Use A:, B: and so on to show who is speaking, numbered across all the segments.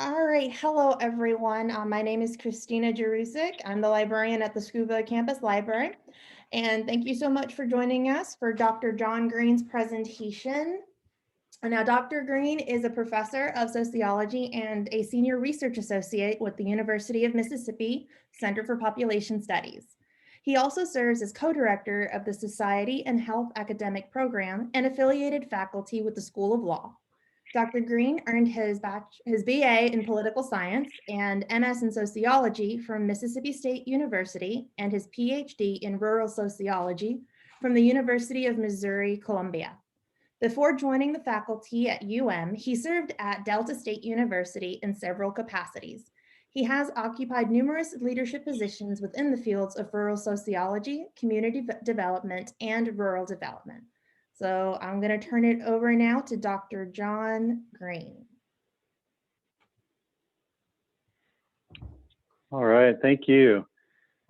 A: All right, hello everyone. My name is Christina Jerusik. I'm the librarian at the Scuba Campus Library. And thank you so much for joining us for Dr. John Green's presentation. Now, Dr. Green is a professor of sociology and a senior research associate with the University of Mississippi Center for Population Studies. He also serves as co-director of the Society and Health Academic Program and affiliated faculty with the School of Law. Dr. Green earned his BA in political science and MS in sociology from Mississippi State University and his PhD in rural sociology from the University of Missouri-Columbia. Before joining the faculty at he served at Delta State University in several capacities. He has occupied numerous leadership positions within the fields of rural sociology, community development, and rural development. So I'm going to turn it over now to Dr. John Green.
B: All right, thank you.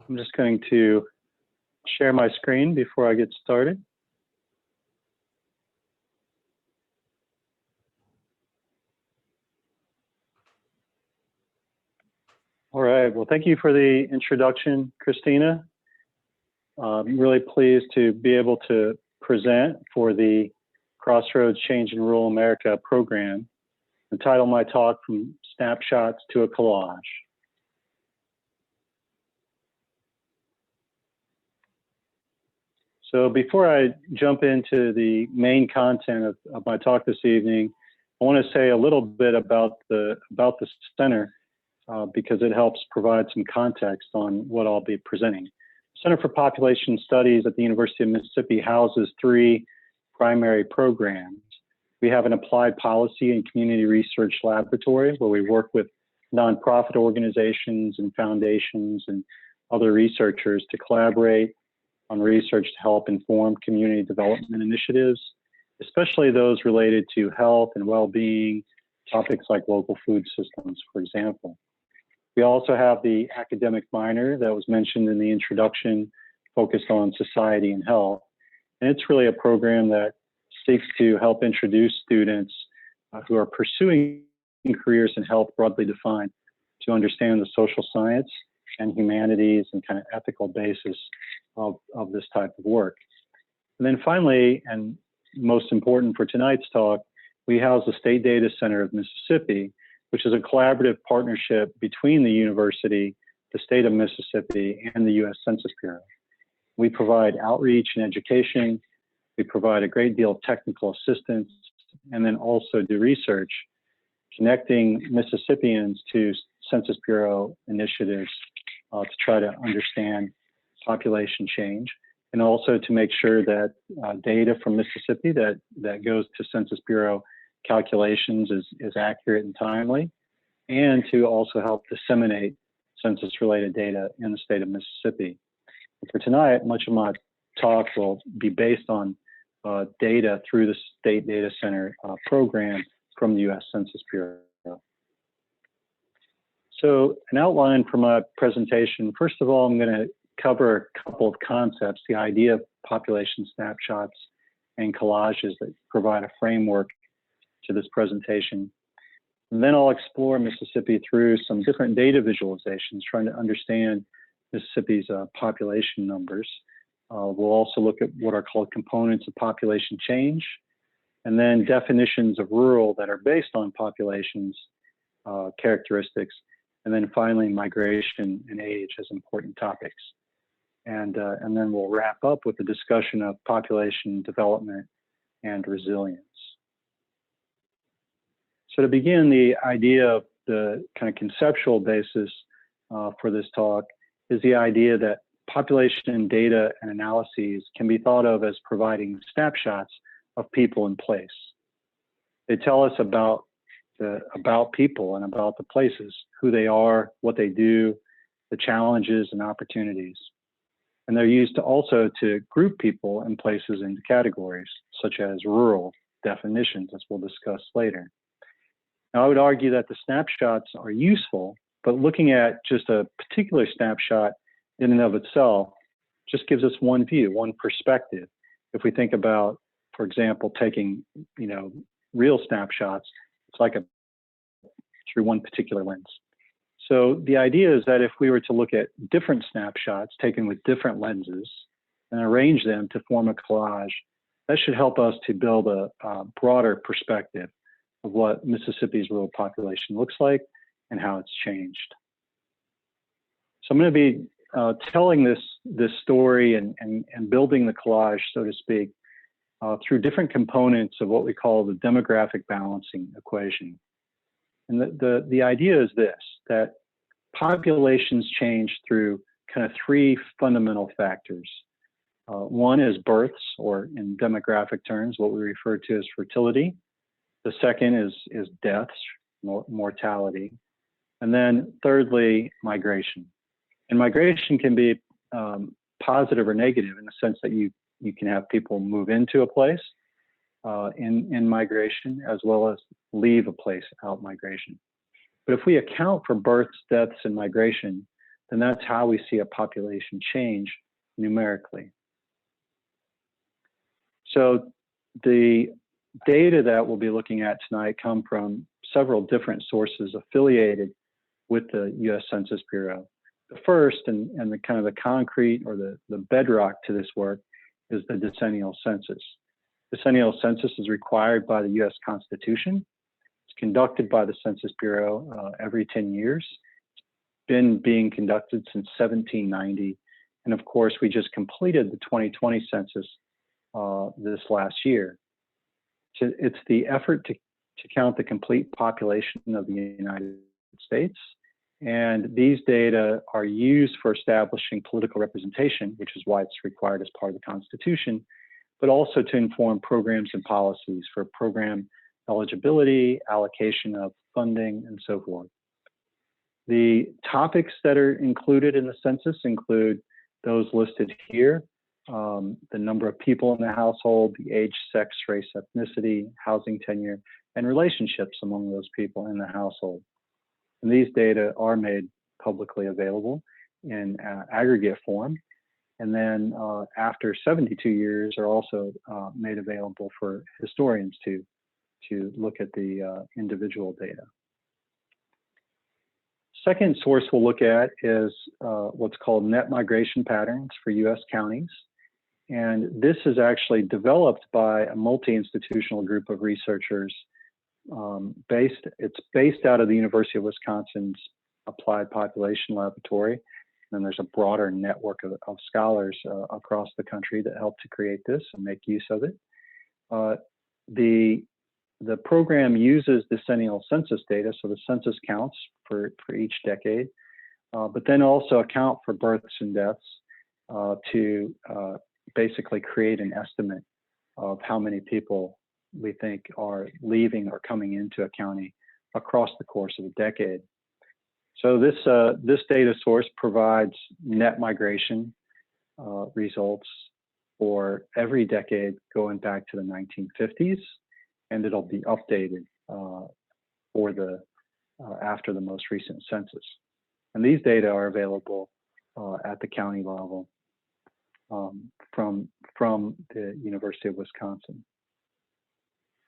B: I'm just going to share my screen before I get started. All right, well, thank you for the introduction, Christina. I'm really pleased to be able to present for the Crossroads Change in Rural America program, entitle my talk From Snapshots to a Collage. So before I jump into the main content of my talk this evening, I want to say a little bit about the center because it helps provide some context on what I'll be presenting. Center for Population Studies at the University of Mississippi houses three primary programs. We have an applied policy and community research laboratory where we work with nonprofit organizations and foundations and other researchers to collaborate on research to help inform community development initiatives, especially those related to health and well-being, topics like local food systems, for example. We also have the academic minor that was mentioned in the introduction, focused on society and health. And it's really a program that seeks to help introduce students who are pursuing careers in health broadly defined to understand the social science and humanities and kind of ethical basis of this type of work. And then finally, and most important for tonight's talk, we house the State Data Center of Mississippi, which is a collaborative partnership between the university, the state of Mississippi, and the U.S. Census Bureau. We provide outreach and education. We provide a great deal of technical assistance, and then also do research connecting Mississippians to Census Bureau initiatives to try to understand population change, and also to make sure that data from Mississippi that goes to Census Bureau calculations is accurate and timely, and to also help disseminate census-related data in the state of Mississippi. For tonight, much of my talk will be based on data through the State Data Center program from the U.S. Census Bureau. So an outline for my presentation. First of all, I'm going to cover a couple of concepts, the idea of population snapshots and collages that provide a framework to this presentation. And then I'll explore Mississippi through some different data visualizations, trying to understand Mississippi's population numbers. We'll also look at what are called components of population change, and then definitions of rural that are based on populations characteristics, and then finally migration and age as important topics. And then we'll wrap up with a discussion of population development and resilience. So to begin, the idea of the kind of conceptual basis for this talk is the idea that population data and analyses can be thought of as providing snapshots of people and place. They tell us about people and about the places, who they are, what they do, the challenges and opportunities. And they're used to group people and places into categories, such as rural definitions, as we'll discuss later. Now, I would argue that the snapshots are useful, but looking at just a particular snapshot in and of itself just gives us one view, one perspective. If we think about, for example, taking real snapshots, it's like a through one particular lens. So the idea is that if we were to look at different snapshots taken with different lenses and arrange them to form a collage, that should help us to build a broader perspective of what Mississippi's rural population looks like and how it's changed. So I'm going to be telling this story and building the collage, so to speak, through different components of what we call the demographic balancing equation. And the idea is this, that populations change through kind of three fundamental factors. One is births, or in demographic terms, what we refer to as fertility. The second is deaths, mortality. And then thirdly, migration. And migration can be positive or negative in the sense that you can have people move into a place in migration, as well as leave a place out migration. But if we account for births, deaths, and migration, then that's how we see a population change numerically. So the data that we'll be looking at tonight come from several different sources affiliated with the U.S. Census Bureau. The first and the kind of the concrete or the bedrock to this work is the decennial census. Decennial census is required by the U.S. Constitution. It's conducted by the Census Bureau every 10 years. It's been being conducted since 1790. And of course, we just completed the 2020 census this last year. So it's the effort to count the complete population of the United States. And these data are used for establishing political representation, which is why it's required as part of the Constitution, but also to inform programs and policies for program eligibility, allocation of funding, and so forth. The topics that are included in the census include those listed here, the number of people in the household, the age, sex, race, ethnicity, housing tenure, and relationships among those people in the household. And these data are made publicly available in aggregate form. And then after 72 years are also made available for historians to look at the individual data. Second source we'll look at is what's called net migration patterns for US counties. And this is actually developed by a multi-institutional group of researchers. It's based out of the University of Wisconsin's Applied Population Laboratory. And there's a broader network of scholars across the country that help to create this and make use of it. The program uses decennial census data, so the census counts for each decade, but then also account for births and deaths to basically create an estimate of how many people we think are leaving or coming into a county across the course of a decade. So this data source provides net migration results for every decade going back to the 1950s, and it'll be updated for after the most recent census. And these data are available at the county level from the University of Wisconsin.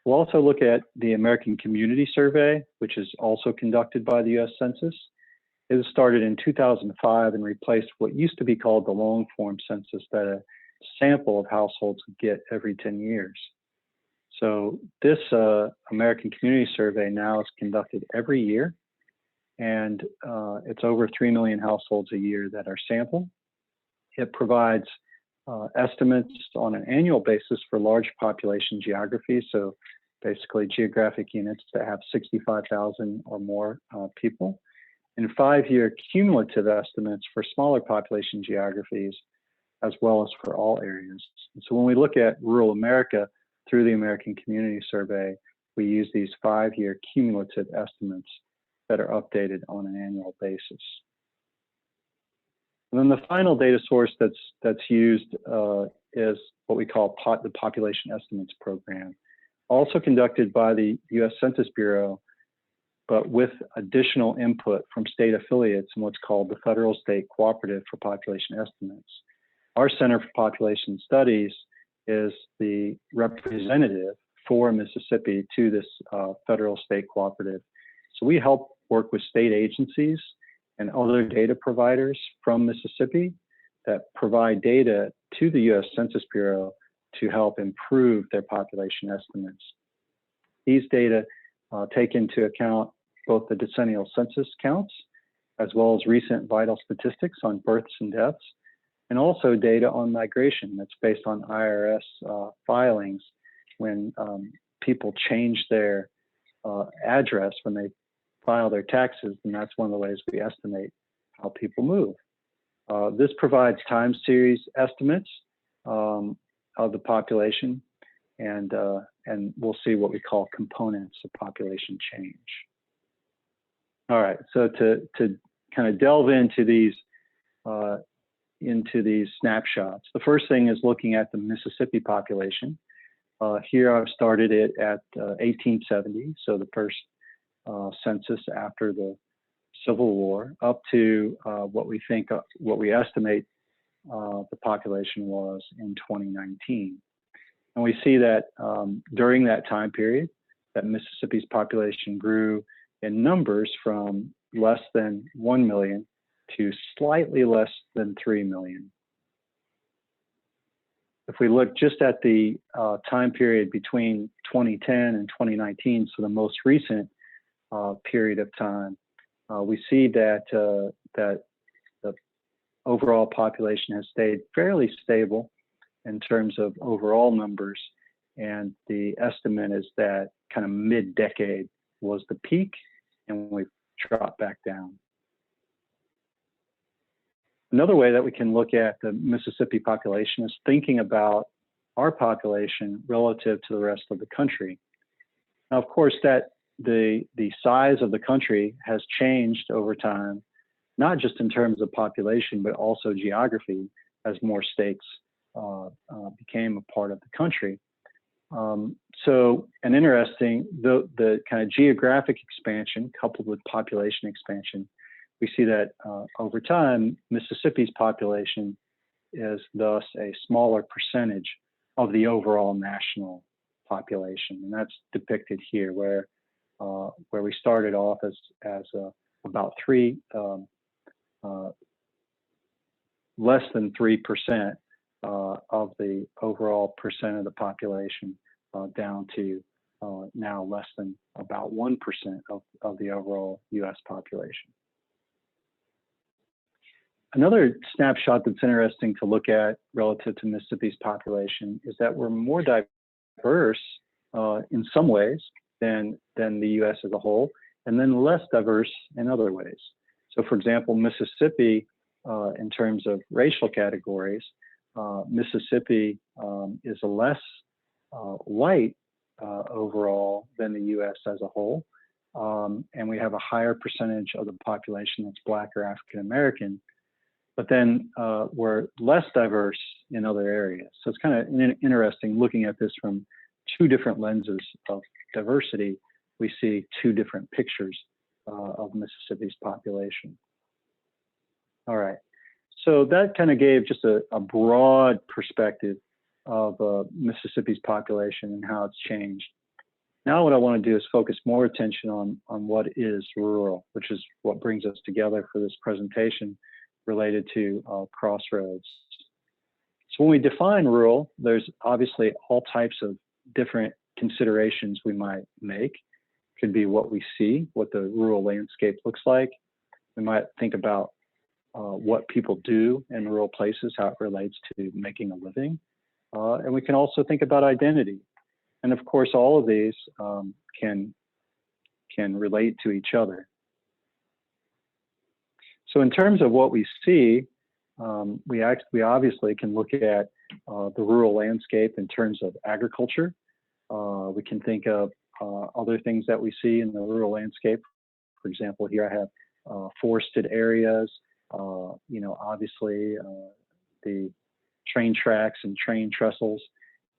B: We'll also look at the American Community Survey, which is also conducted by the U.S. Census. It was started in 2005 and replaced what used to be called the long form census that a sample of households would get every 10 years. So this American Community Survey now is conducted every year, and it's over 3 million households a year that are sampled. It provides estimates on an annual basis for large population geographies, so basically geographic units that have 65,000 or more people, and 5-year cumulative estimates for smaller population geographies, as well as for all areas. And so when we look at rural America through the American Community Survey, we use these 5-year cumulative estimates that are updated on an annual basis. And then the final data source that's used is what we call the Population Estimates Program, also conducted by the U.S. Census Bureau, but with additional input from state affiliates in what's called the Federal State Cooperative for Population Estimates. Our Center for Population Studies is the representative for Mississippi to this Federal State Cooperative, So we help work with state agencies and other data providers from Mississippi that provide data to the U.S. Census Bureau to help improve their population estimates. These data take into account both the decennial census counts, as well as recent vital statistics on births and deaths, and also data on migration that's based on IRS filings when people change their address when they file their taxes, and that's one of the ways we estimate how people move. This provides time series estimates of the population, and we'll see what we call components of population change. All right, so to kind of delve into these snapshots, the first thing is looking at the Mississippi population. Here I've started it at 1870, so the first census after the Civil War, up to what we estimate the population was in 2019. And we see that during that time period, that Mississippi's population grew in numbers from less than 1 million to slightly less than 3 million. If we look just at the time period between 2010 and 2019, so the most recent period of time, we see that that the overall population has stayed fairly stable in terms of overall numbers, and the estimate is that kind of mid-decade was the peak, and we've dropped back down. Another way that we can look at the Mississippi population is thinking about our population relative to the rest of the country. Now, of course, that the size of the country has changed over time, not just in terms of population, but also geography, as more states became a part of the country. So an interesting, the kind of geographic expansion coupled with population expansion, we see that over time, Mississippi's population is thus a smaller percentage of the overall national population. And that's depicted here, where we started off as about less than 3% of the overall percent of the population, down to now less than about 1% of the overall US population. Another snapshot that's interesting to look at relative to Mississippi's population is that we're more diverse in some ways than the US as a whole, and then less diverse in other ways. So for example, Mississippi, in terms of racial categories, Mississippi is less white overall than the US as a whole, and we have a higher percentage of the population that's Black or African American, but then we're less diverse in other areas. So it's kind of interesting looking at this from two different lenses of diversity. We see two different pictures of Mississippi's population. All right, so that kind of gave just a broad perspective of Mississippi's population and how it's changed. Now what I want to do is focus more attention on what is rural, which is what brings us together for this presentation related to Crossroads. So when we define rural, there's obviously all types of different considerations we might make. Could be what we see, what the rural landscape looks like. We might think about what people do in rural places, how it relates to making a living. And we can also think about identity. And of course, all of these can relate to each other. So in terms of what we see, we obviously can look at the rural landscape in terms of agriculture. We can think of other things that we see in the rural landscape. For example, here I have forested areas, obviously the train tracks and train trestles.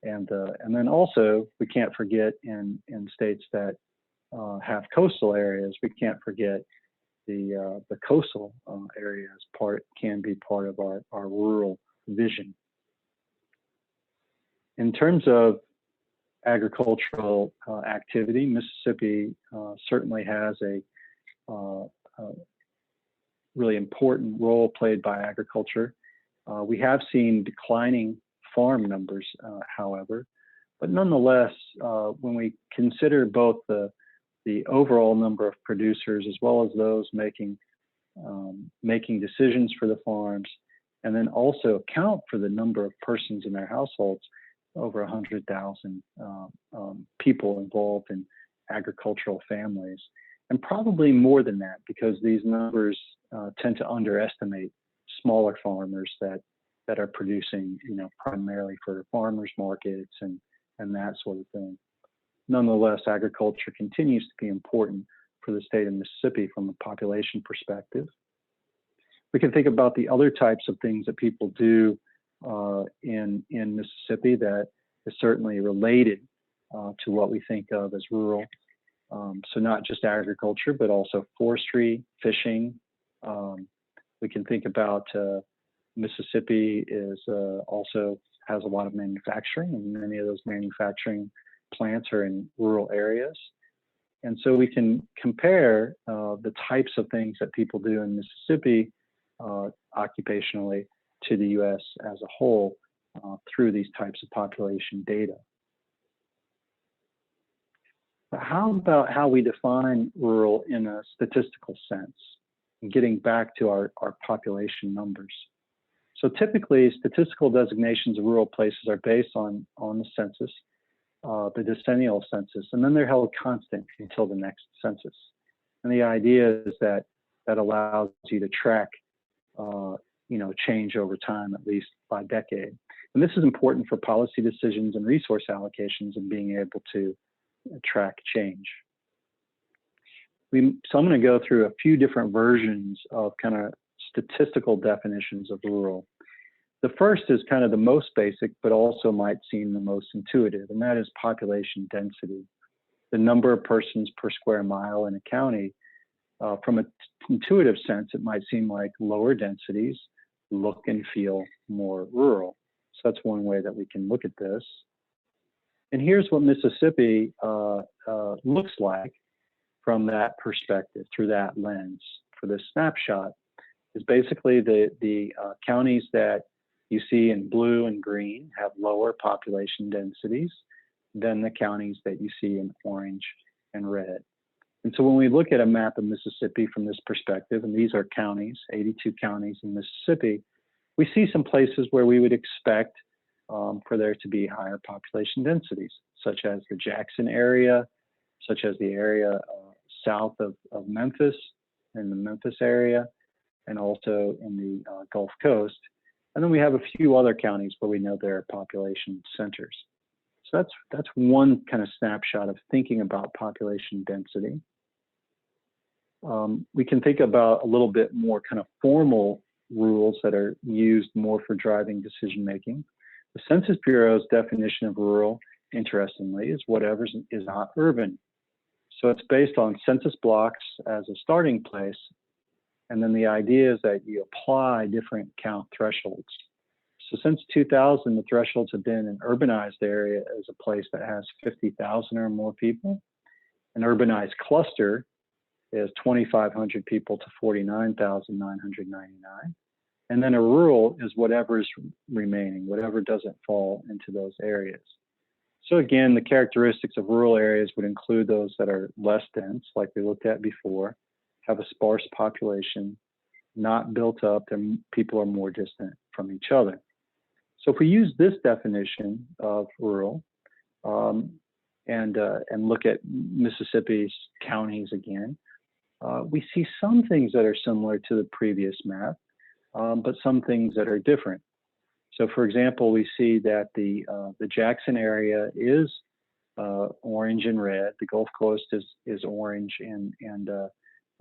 B: And then also, we can't forget in states that have coastal areas, we can't forget the coastal areas can be part of our rural vision. In terms of agricultural activity. Mississippi certainly has a really important role played by agriculture. We have seen declining farm numbers, however, but nonetheless, when we consider both the overall number of producers as well as those making decisions for the farms, and then also account for the number of persons in their households, over 100,000 people involved in agricultural families, and probably more than that, because these numbers tend to underestimate smaller farmers that are producing, primarily for farmers markets and that sort of thing. Nonetheless, agriculture continues to be important for the state of Mississippi from a population perspective. We can think about the other types of things that people do in Mississippi that is certainly related to what we think of as rural. So not just agriculture, but also forestry, fishing. We can think about Mississippi also has a lot of manufacturing, and many of those manufacturing plants are in rural areas. And so we can compare the types of things that people do in Mississippi occupationally to the US as a whole through these types of population data. But how about how we define rural in a statistical sense, getting back to our population numbers? So typically, statistical designations of rural places are based on the census, the decennial census, and then they're held constant until the next census. And the idea is that allows you to track, change over time, at least by decade. And this is important for policy decisions and resource allocations and being able to track change. So I'm going to go through a few different versions of kind of statistical definitions of rural. The first is kind of the most basic, but also might seem the most intuitive, and that is population density. The number of persons per square mile in a county. From an intuitive sense, it might seem like lower densities look and feel more rural. So that's one way that we can look at this. And here's what Mississippi looks like from that perspective, through that lens. For this snapshot, is basically the counties that you see in blue and green have lower population densities than the counties that you see in orange and red. And so when we look at a map of Mississippi from this perspective, and these are counties, 82 counties in Mississippi, we see some places where we would expect for there to be higher population densities, such as the Jackson area, such as the area south of Memphis, in the Memphis area, and also in the Gulf Coast. And then we have a few other counties where we know there are population centers. So that's one kind of snapshot of thinking about population density. We can think about a little bit more kind of formal rules that are used more for driving decision making. The Census Bureau's definition of rural, interestingly, is whatever is not urban. So it's based on census blocks as a starting place. And then the idea is that you apply different count thresholds. So since 2000, the thresholds have been an urbanized area as a place that has 50,000 or more people. An urbanized cluster is 2,500 people to 49,999. And then a rural is whatever is remaining, whatever doesn't fall into those areas. So again, the characteristics of rural areas would include those that are less dense, like we looked at before, have a sparse population, not built up, and people are more distant from each other. So if we use this definition of rural and look at Mississippi's counties again, we see some things that are similar to the previous map, but some things that are different. So for example, we see that the Jackson area is orange and red. The Gulf Coast is orange, and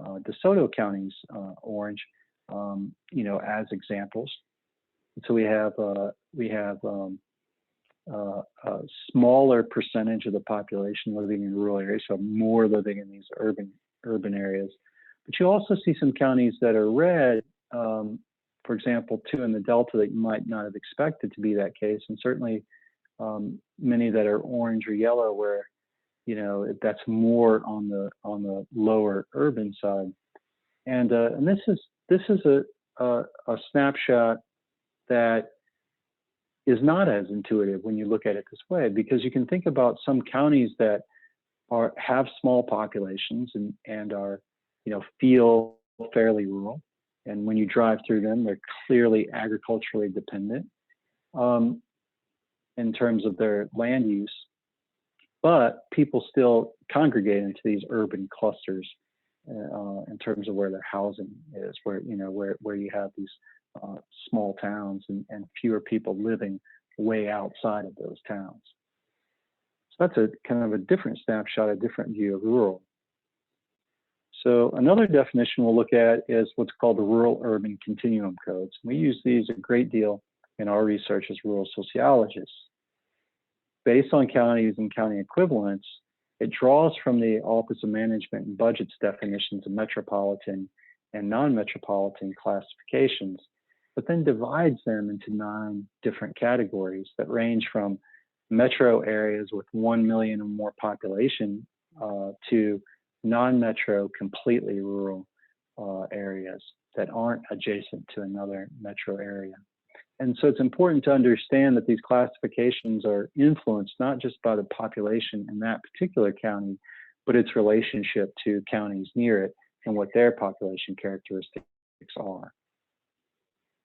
B: DeSoto County's orange, as examples. And so we have a smaller percentage of the population living in rural areas, so more living in these urban areas. But you also see some counties that are red, for example, two in the Delta that you might not have expected to be that case, and certainly many that are orange or yellow, where that's more on the lower urban side. And this is a snapshot that is not as intuitive when you look at it this way, because you can think about some counties that have small populations and are feel fairly rural, and when you drive through them, they're clearly agriculturally dependent in terms of their land use, but people still congregate into these urban clusters in terms of where their housing is, where you have these small towns and fewer people living way outside of those towns. So that's a kind of a different snapshot, a different view of rural. So another definition we'll look at is what's called the rural-urban continuum codes. We use these a great deal in our research as rural sociologists. Based on counties and county equivalents, it draws from the Office of Management and Budget's definitions of metropolitan and non-metropolitan classifications, but then divides them into 9 different categories that range from metro areas with 1 million or more population to non-metro, completely rural areas that aren't adjacent to another metro area. And so it's important to understand that these classifications are influenced not just by the population in that particular county, but its relationship to counties near it and what their population characteristics are.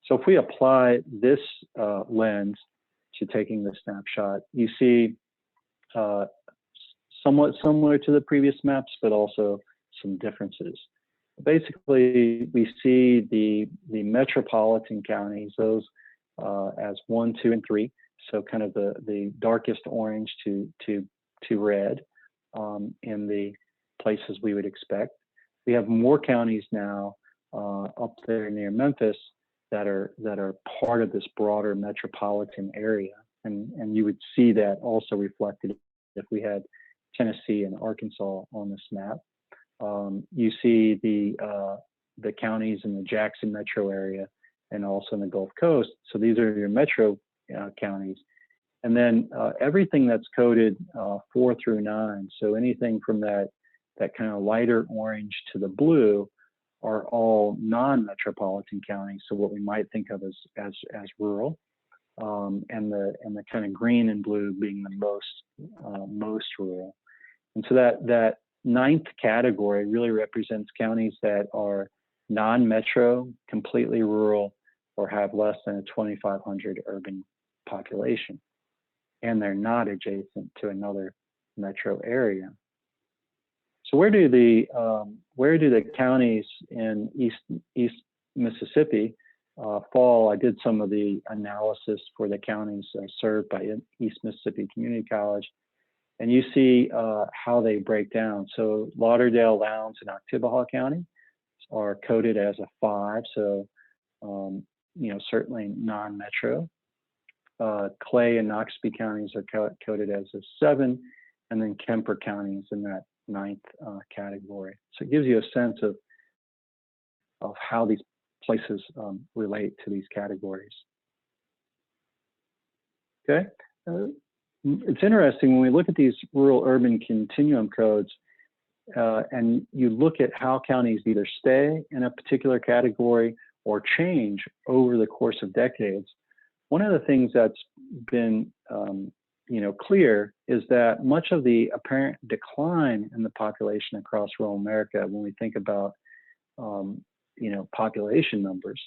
B: So if we apply this lens to taking the snapshot, you see somewhat similar to the previous maps, but also some differences. Basically, we see the metropolitan counties, those as 1, 2, and 3. So kind of the darkest orange to red in the places we would expect. We have more counties now up there near Memphis that are part of this broader metropolitan area, and you would see that also reflected if we had Tennessee and Arkansas on this map. You see the counties in the Jackson metro area and also in the Gulf Coast. So these are your metro counties. And then everything that's coded 4 through 9, so anything from that kind of lighter orange to the blue are all non-metropolitan counties. So what we might think of as rural, and the kind of green and blue being the most rural. And so that 9th category really represents counties that are non-metro, completely rural, or have less than a 2,500 urban population, and they're not adjacent to another metro area. So where do the counties in East Mississippi fall? I did some of the analysis for the counties served by East Mississippi Community College, and you see how they break down. So Lauderdale, Lowndes, and Oktibbeha County are coded as a 5, so certainly non-metro. Clay and Noxubee counties are coded as a 7, and then Kemper County is in that 9th category. So it gives you a sense of how these places relate to these categories. Okay, it's interesting when we look at these rural-urban continuum codes, and you look at how counties either stay in a particular category or change over the course of decades. One of the things that's been clear is that much of the apparent decline in the population across rural America, when we think about population numbers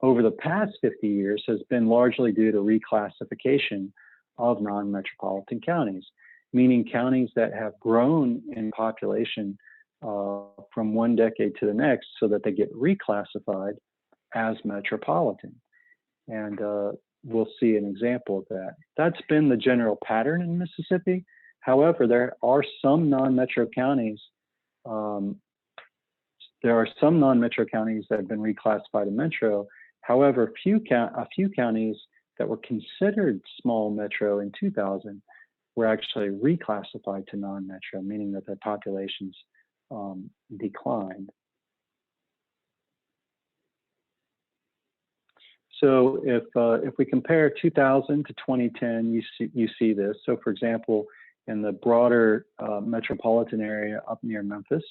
B: over the past 50 years, has been largely due to reclassification of non-metropolitan counties, meaning counties that have grown in population from one decade to the next so that they get reclassified as metropolitan. And we'll see an example of that. That's been the general pattern in Mississippi. However, there are some non-metro counties. There are some non-metro counties that have been reclassified to metro. However, a few counties that were considered small metro in 2000 were actually reclassified to non-metro, meaning that their populations declined. So if we compare 2000 to 2010, you see this. So for example, in the broader metropolitan area up near Memphis,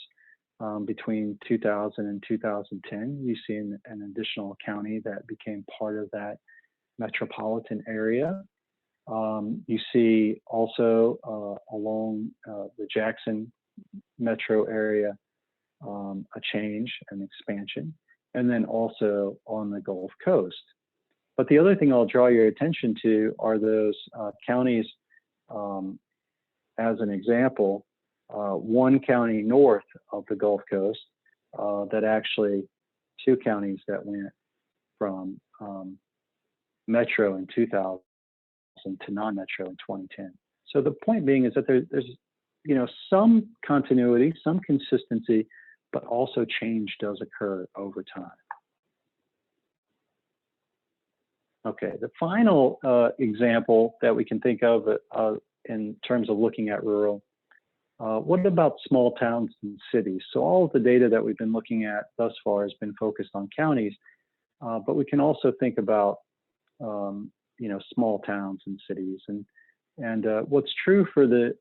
B: between 2000 and 2010, you see an additional county that became part of that metropolitan area. You see also along the Jackson metro area a change, an expansion, and then also on the Gulf Coast. But the other thing I'll draw your attention to are those counties, as an example, one county north of the Gulf Coast, that actually two counties that went from metro in 2000 to non-metro in 2010. So the point being is that there's some continuity, some consistency, but also change does occur over time. Okay, the final example that we can think of in terms of looking at rural, what about small towns and cities? So all of the data that we've been looking at thus far has been focused on counties, but we can also think about small towns and cities. And what's true for the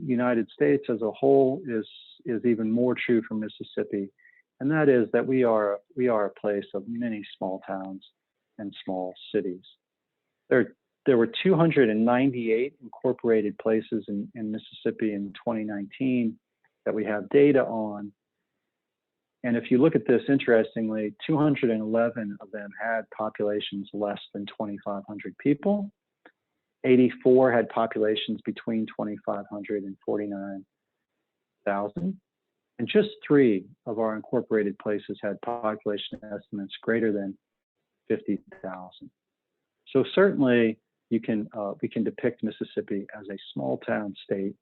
B: United States as a whole is even more true for Mississippi, and that is that we are a place of many small towns and small cities. There were 298 incorporated places in Mississippi in 2019 that we have data on. And if you look at this, interestingly, 211 of them had populations less than 2,500 people. 84 had populations between 2,500 and 49,000. And just 3 of our incorporated places had population estimates greater than 50,000. So certainly we can depict Mississippi as a small town state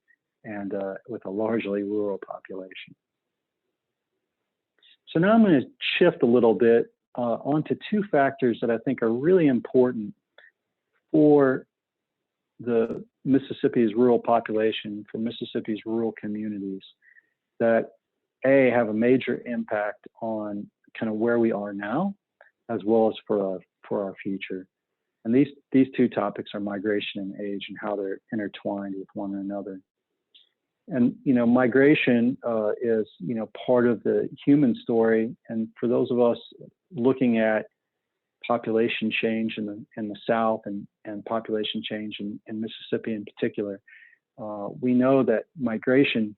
B: and with a largely rural population. So now I'm going to shift a little bit onto 2 factors that I think are really important for the Mississippi's rural population, for Mississippi's rural communities, that have a major impact on kind of where we are now, as well as for our future. And these 2 topics are migration and age and how they're intertwined with one another. And migration is part of the human story. And for those of us looking at population change in the South and population change in Mississippi in particular, we know that migration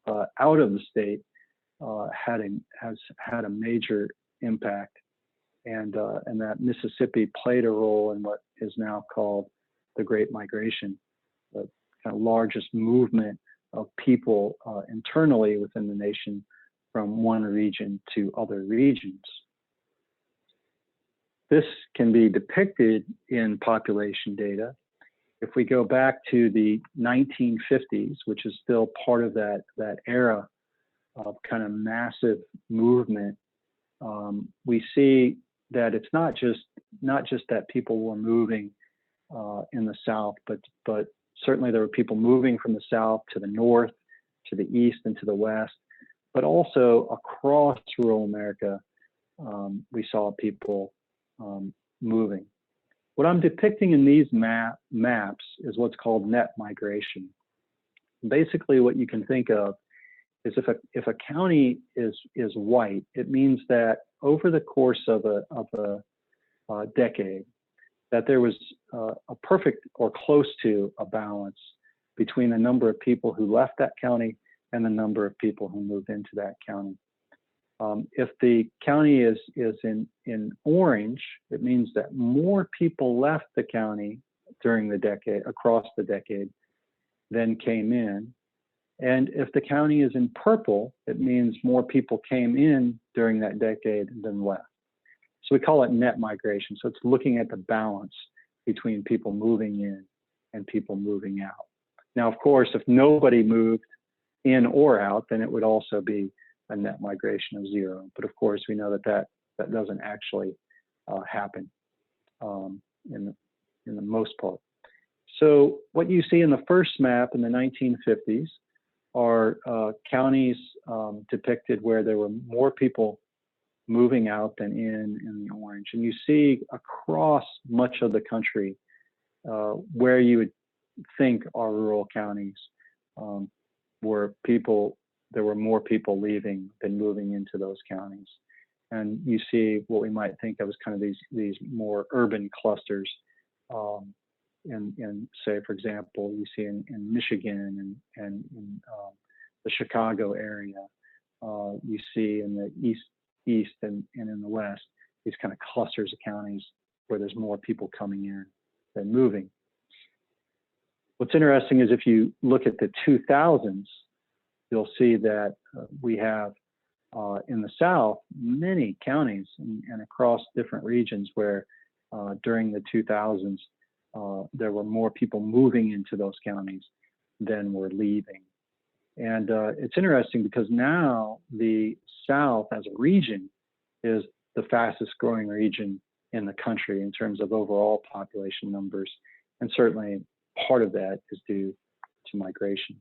B: out of the state has had a major impact, and that Mississippi played a role in what is now called the Great Migration, the kind of largest movement of people internally within the nation from one region to other regions. This can be depicted in population data. If we go back to the 1950s, which is still part of that era of kind of massive movement, we see that it's not just that people were moving in the South, but certainly there were people moving from the South to the North, to the East, and to the West, but also across rural America, we saw people moving. What I'm depicting in these maps is what's called net migration. Basically, what you can think of is if a county is white, it means that over the course of a decade, that there was a perfect or close to a balance between the number of people who left that county and the number of people who moved into that county. If the county is in orange, it means that more people left the county during the decade, across the decade, than came in. And if the county is in purple, it means more people came in during that decade than left. So we call it net migration. So it's looking at the balance between people moving in and people moving out. Now, of course, if nobody moved in or out, then it would also be a net migration of 0. But of course, we know that doesn't actually happen in the most part. So what you see in the first map in the 1950s are counties depicted where there were more people moving out than in the orange. And you see across much of the country where you would think are rural counties, where there were more people leaving than moving into those counties. And you see what we might think of as kind of these more urban clusters. In say, for example, you see in Michigan and in the Chicago area. You see in the east and in the west, these kind of clusters of counties where there's more people coming in than moving. What's interesting is if you look at the 2000s, you'll see that we have in the South many counties and across different regions where during the 2000s there were more people moving into those counties than were leaving. And it's interesting because now the South as a region is the fastest growing region in the country in terms of overall population numbers. And certainly part of that is due to migration.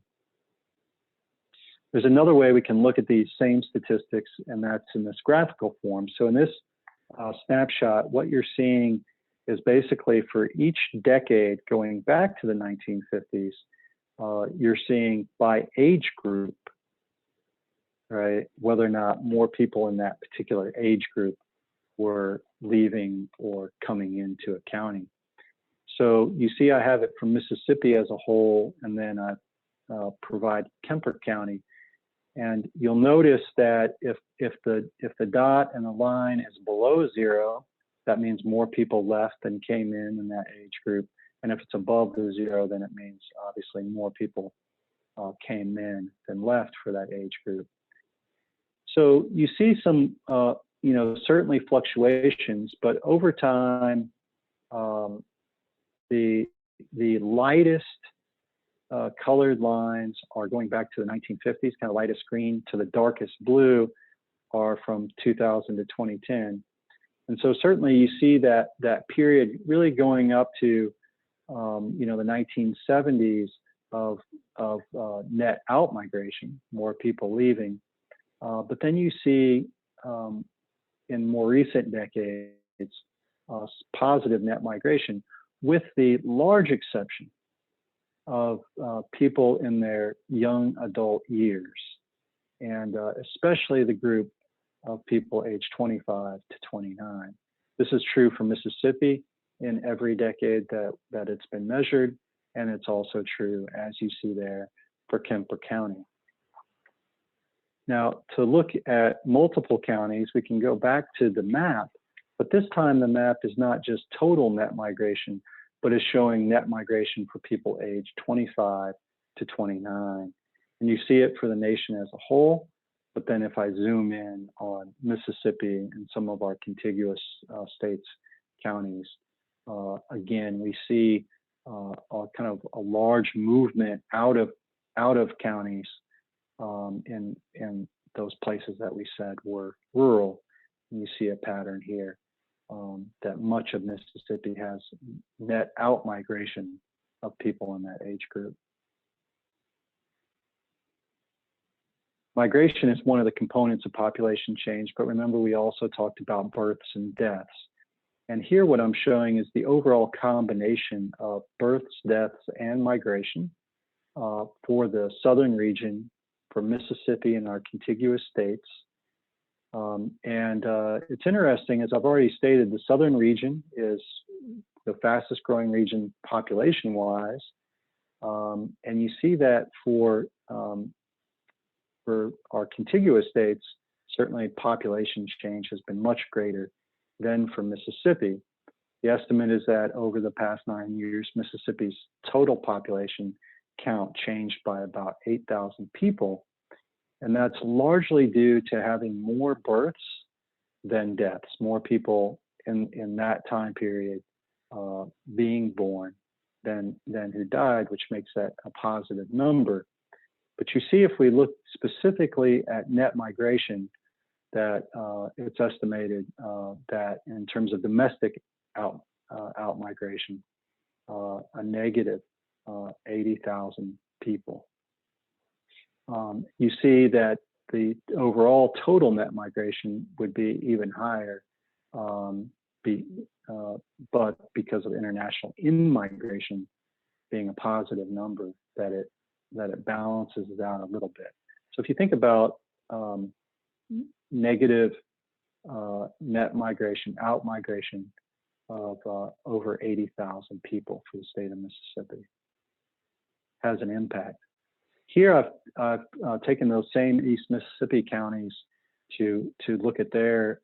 B: There's another way we can look at these same statistics, and that's in this graphical form. So in this snapshot, what you're seeing is basically for each decade going back to the 1950s, you're seeing by age group, right, whether or not more people in that particular age group were leaving or coming into a county. So you see I have it from Mississippi as a whole, and then I provide Kemper County. And you'll notice that if the dot and the line is below 0, that means more people left than came in that age group. And if it's above the 0, then it means obviously more people came in than left for that age group. So you see some, certainly fluctuations, but over time, the lightest colored lines are going back to the 1950s, kind of lightest green, to the darkest blue are from 2000 to 2010. And so certainly you see that period really going up to the 1970s of net out migration, more people leaving. But then you see in more recent decades positive net migration, with the large exception of people in their young adult years, and especially the group of people aged 25 to 29. This is true for Mississippi in every decade that it's been measured, and it's also true, as you see there, for Kemper County. Now, to look at multiple counties, we can go back to the map, but this time the map is not just total net migration, but is showing net migration for people aged 25 to 29. And you see it for the nation as a whole, but then if I zoom in on Mississippi and some of our contiguous states, counties, again, we see kind of a large movement out of counties in those places that we said were rural. And you see a pattern here that much of Mississippi has net out migration of people in that age group. Migration is one of the components of population change, but remember we also talked about births and deaths. And here what I'm showing is the overall combination of births, deaths, and migration for the southern region, for Mississippi and our contiguous states. It's interesting, as I've already stated, the southern region is the fastest growing region population-wise. And you see that for our contiguous states, certainly population change has been much greater than for Mississippi. The estimate is that over the past 9 years, Mississippi's total population count changed by about 8,000 people. And that's largely due to having more births than deaths, more people in that time period being born than who died, which makes that a positive number. But you see, if we look specifically at net migration, that it's estimated that in terms of domestic out migration, a negative 80,000 people. You see that the overall total net migration would be even higher, but because of international in-migration being a positive number, that it balances it out a little bit. So if you think about negative net migration, out migration of over 80,000 people for the state of Mississippi, has an impact. Here I've taken those same East Mississippi counties to look at their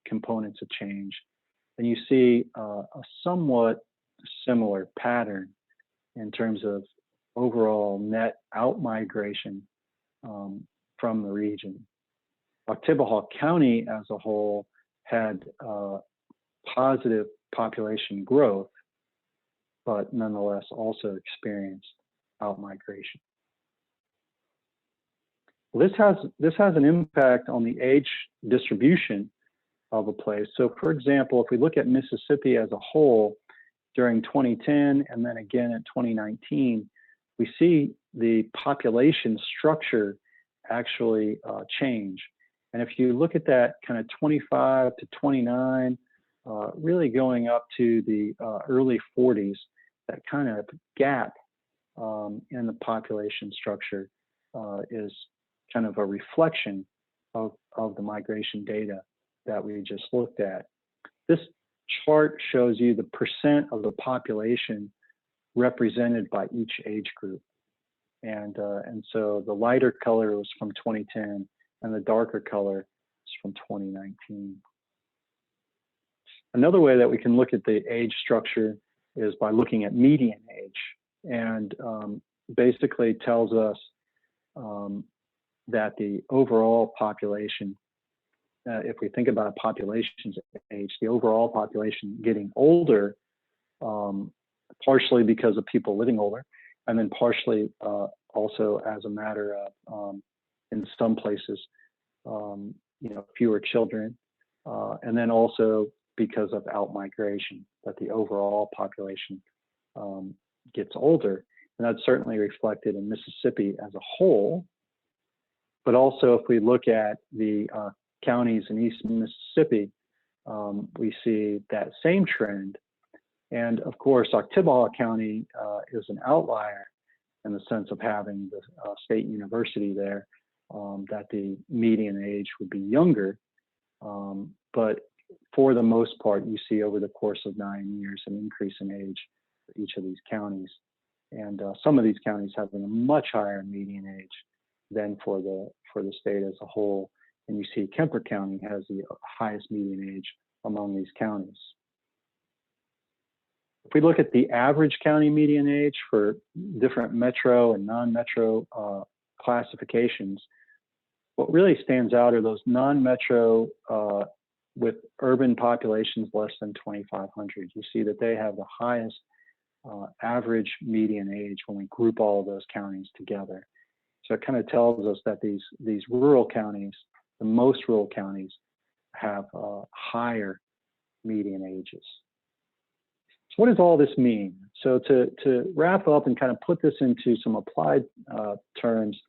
B: components of change, and you see a somewhat similar pattern in terms of overall net out migration from the region. Oktibbeha County as a whole had positive population growth, but nonetheless also experienced out migration. Well, this has an impact on the age distribution of a place. So for example, if we look at Mississippi as a whole during 2010 and then again in 2019, we see the population structure actually change. And if you look at that kind of 25 to 29, really going up to the early 40s, that kind of gap in the population structure is kind of a reflection of the migration data that we just looked at. This chart shows you the percent of the population represented by each age group. And so the lighter color was from 2010 and the darker color is from 2019. Another way that we can look at the age structure is by looking at median age, and basically tells us that the overall population, if we think about a population's age, the overall population getting older, partially because of people living older, and then partially also as a matter of, in some places, fewer children, and then also because of out-migration, that the overall population gets older. And that's certainly reflected in Mississippi as a whole. But also if we look at the counties in East Mississippi, we see that same trend. And of course, Oktibbeha County is an outlier in the sense of having the state university there, that the median age would be younger. But for the most part, you see over the course of 9 years an increase in age for each of these counties. And some of these counties having a much higher median age than for the state as a whole. And you see Kemper County has the highest median age among these counties. If we look at the average county median age for different metro and non-metro classifications, what really stands out are those non-metro with urban populations less than 2,500. You see that they have the highest average median age when we group all of those counties together. So it kind of tells us that these rural counties, the most rural counties, have higher median ages. So what does all this mean? So to wrap up and kind of put this into some applied terms,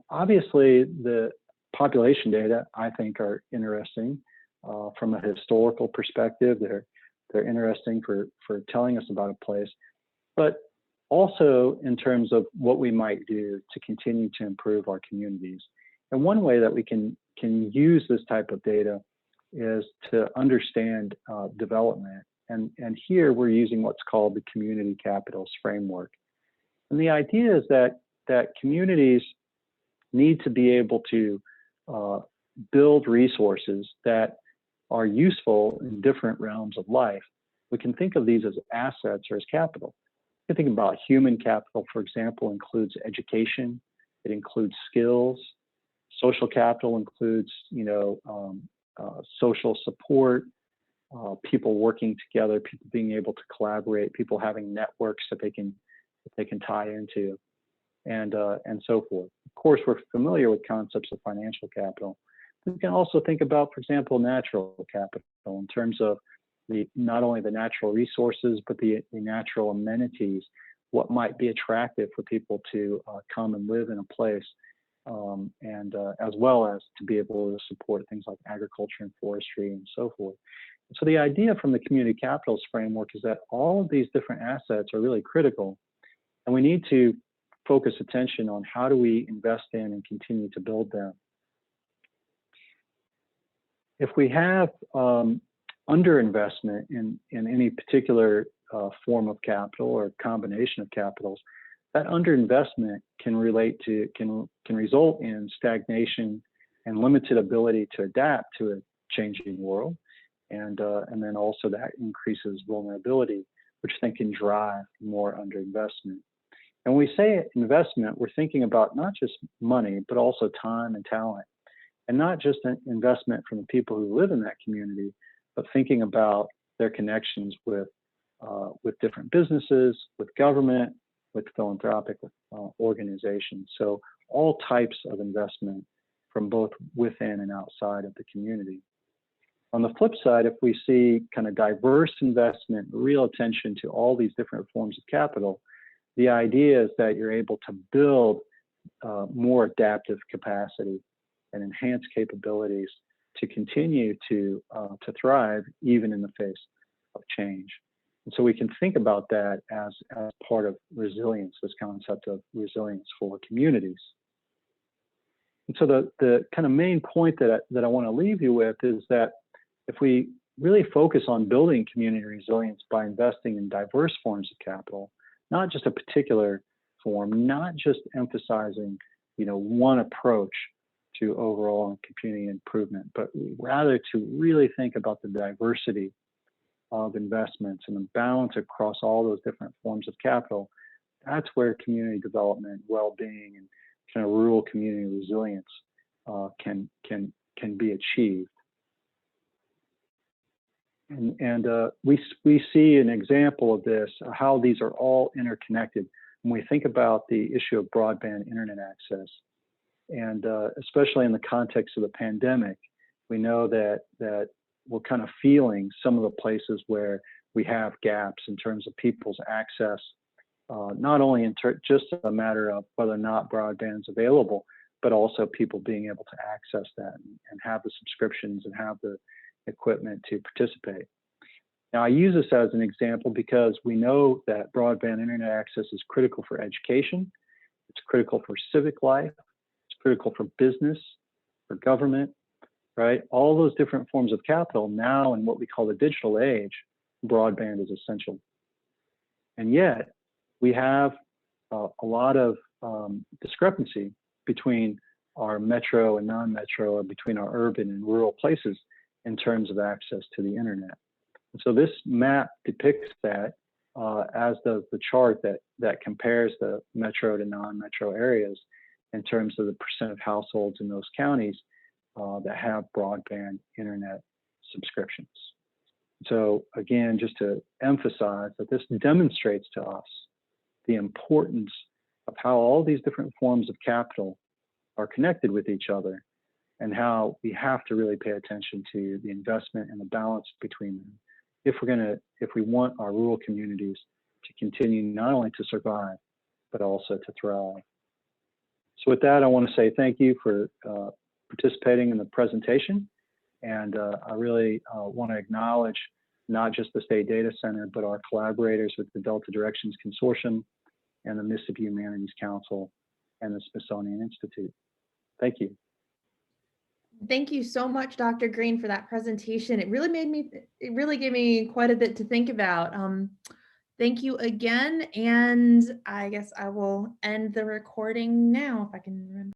B: obviously the population data I think are interesting from a historical perspective. They're interesting for telling us about a place, but also in terms of what we might do to continue to improve our communities. And one way that we can use this type of data is to understand development. And here we're using what's called the community capitals framework. And the idea is that communities need to be able to build resources that are useful in different realms of life. We can think of these as assets or as capital. You can think about human capital, for example, includes education, it includes skills. Social capital includes, social support, people working together, people being able to collaborate, people having networks that they can tie into, and so forth. Of course, we're familiar with concepts of financial capital. We can also think about, for example, natural capital in terms of not only the natural resources, but the natural amenities, what might be attractive for people to come and live in a place and as well as to be able to support things like agriculture and forestry and so forth. And so the idea from the community capitals framework is that all of these different assets are really critical, and we need to focus attention on how do we invest in and continue to build them. If we have underinvestment in any particular form of capital or combination of capitals, that underinvestment can result in stagnation and limited ability to adapt to a changing world, and then also that increases vulnerability, which then can drive more underinvestment. And when we say investment, we're thinking about not just money, but also time and talent, and not just an investment from the people who live in that community, but thinking about their connections with different businesses, with government, with philanthropic organizations. So all types of investment from both within and outside of the community. On the flip side, if we see kind of diverse investment, real attention to all these different forms of capital, the idea is that you're able to build more adaptive capacity and enhance capabilities to continue to thrive even in the face of change. And so we can think about that as part of resilience, this concept of resilience for communities. And so the kind of main point that I want to leave you with is that if we really focus on building community resilience by investing in diverse forms of capital, not just a particular form, not just emphasizing, one approach to overall community improvement, but rather to really think about the diversity of investments and the balance across all those different forms of capital, that's where community development, well-being, and kind of rural community resilience can be achieved. And we see an example of this, how these are all interconnected when we think about the issue of broadband internet access. And especially in the context of the pandemic, we know that we're kind of feeling some of the places where we have gaps in terms of people's access, not only in just a matter of whether or not broadband is available, but also people being able to access that and have the subscriptions and have the equipment to participate. Now, I use this as an example because we know that broadband internet access is critical for education, it's critical for civic life, it's critical for business, for government, right? All those different forms of capital now in what we call the digital age, broadband is essential. And yet we have a lot of discrepancy between our metro and non-metro, or between our urban and rural places in terms of access to the internet. And so this map depicts that as does the chart that compares the metro to non-metro areas in terms of the percent of households in those counties that have broadband internet subscriptions. So again, just to emphasize that this demonstrates to us the importance of how all these different forms of capital are connected with each other, and how we have to really pay attention to the investment and the balance between them if we want our rural communities to continue not only to survive, but also to thrive. So with that, I want to say thank you for participating in the presentation. And I really want to acknowledge not just the State Data Center, but our collaborators with the Delta Directions Consortium and the Mississippi Humanities Council and the Smithsonian Institute. Thank you.
A: Thank you so much, Dr. Green, for that presentation. It really gave me quite a bit to think about. Thank you again. And I guess I will end the recording now if I can remember.